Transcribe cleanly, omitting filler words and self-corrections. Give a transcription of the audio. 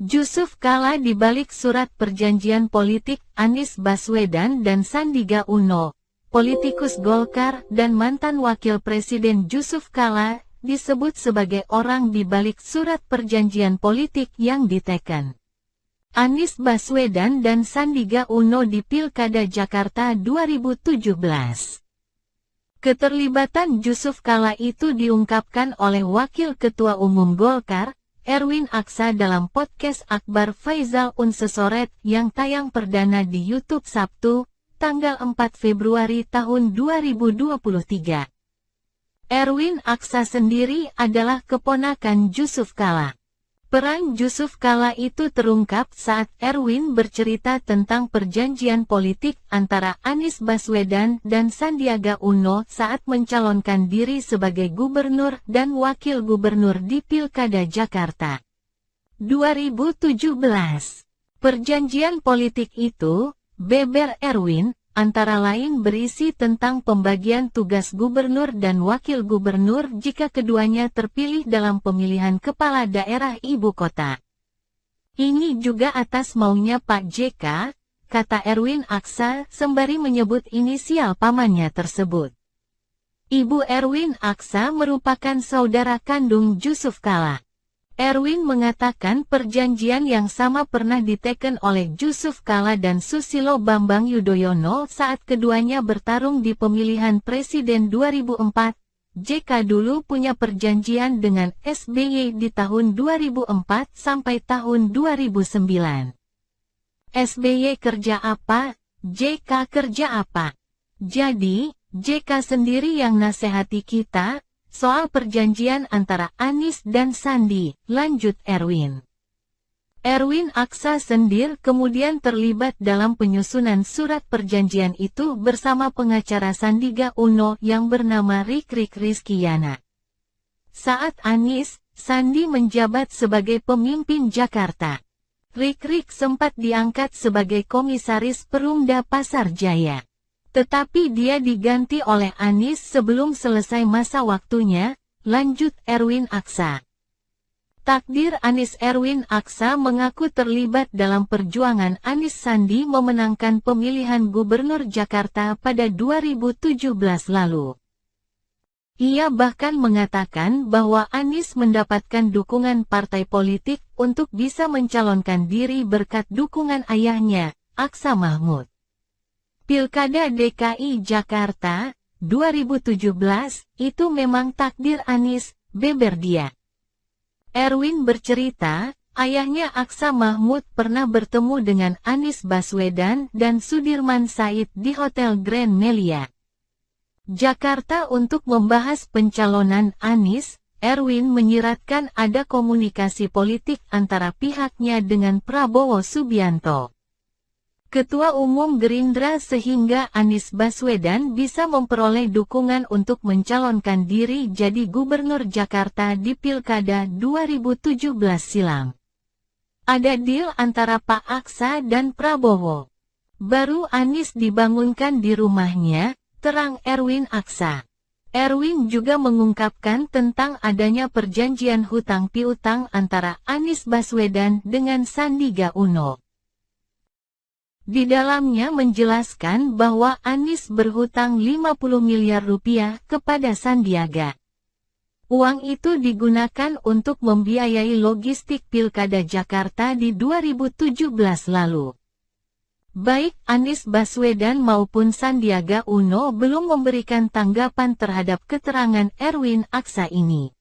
Jusuf Kalla di balik surat perjanjian politik Anies Baswedan dan Sandiaga Uno. Politikus Golkar dan mantan Wakil Presiden Jusuf Kalla disebut sebagai orang di balik surat perjanjian politik yang diteken Anies Baswedan dan Sandiaga Uno di Pilkada Jakarta 2017. Keterlibatan Jusuf Kalla itu diungkapkan oleh Wakil Ketua Umum Golkar, Erwin Aksa dalam podcast Akbar Faisal Unsesoret yang tayang perdana di YouTube Sabtu, tanggal 4 Februari tahun 2023. Erwin Aksa sendiri adalah keponakan Jusuf Kalla. Peran Jusuf Kalla itu terungkap saat Erwin bercerita tentang perjanjian politik antara Anies Baswedan dan Sandiaga Uno saat mencalonkan diri sebagai gubernur dan wakil gubernur di Pilkada Jakarta 2017. Perjanjian politik itu, beber Erwin, antara lain berisi tentang pembagian tugas gubernur dan wakil gubernur jika keduanya terpilih dalam pemilihan kepala daerah ibu kota. Ini juga atas maunya Pak JK, kata Erwin Aksa sembari menyebut inisial pamannya tersebut. Ibu Erwin Aksa merupakan saudara kandung Jusuf Kalla. Erwin mengatakan perjanjian yang sama pernah diteken oleh Jusuf Kalla dan Susilo Bambang Yudhoyono saat keduanya bertarung di pemilihan presiden 2004. JK dulu punya perjanjian dengan SBY di tahun 2004 sampai tahun 2009. SBY kerja apa, JK kerja apa? Jadi, JK sendiri yang nasihati kita soal perjanjian antara Anies dan Sandi, lanjut Erwin. Erwin Aksa sendiri kemudian terlibat dalam penyusunan surat perjanjian itu bersama pengacara Sandiaga Uno yang bernama Rikrik Rizkyana. Saat Anies, Sandi menjabat sebagai pemimpin Jakarta. Rikrik sempat diangkat sebagai komisaris Perumda Pasar Jaya. Tetapi dia diganti oleh Anies sebelum selesai masa waktunya, lanjut Erwin Aksa. Takdir Anies. Erwin Aksa mengaku terlibat dalam perjuangan Anies Sandi memenangkan pemilihan gubernur Jakarta pada 2017 lalu. Ia bahkan mengatakan bahwa Anies mendapatkan dukungan partai politik untuk bisa mencalonkan diri berkat dukungan ayahnya, Aksa Mahmud. Pilkada DKI Jakarta 2017 itu memang takdir Anies, beber dia. Erwin bercerita, ayahnya Aksa Mahmud pernah bertemu dengan Anies Baswedan dan Sudirman Said di Hotel Grand Melia Jakarta untuk membahas pencalonan Anies. Erwin menyiratkan ada komunikasi politik antara pihaknya dengan Prabowo Subianto, Ketua Umum Gerindra, sehingga Anies Baswedan bisa memperoleh dukungan untuk mencalonkan diri jadi gubernur Jakarta di Pilkada 2017 silam. Ada deal antara Pak Aksa dan Prabowo. Baru Anies dibangunkan di rumahnya, terang Erwin Aksa. Erwin juga mengungkapkan tentang adanya perjanjian hutang piutang antara Anies Baswedan dengan Sandiaga Uno. Di dalamnya menjelaskan bahwa Anies berhutang 50 miliar rupiah kepada Sandiaga. Uang itu digunakan untuk membiayai logistik Pilkada Jakarta di 2017 lalu. Baik Anies Baswedan maupun Sandiaga Uno belum memberikan tanggapan terhadap keterangan Erwin Aksa ini.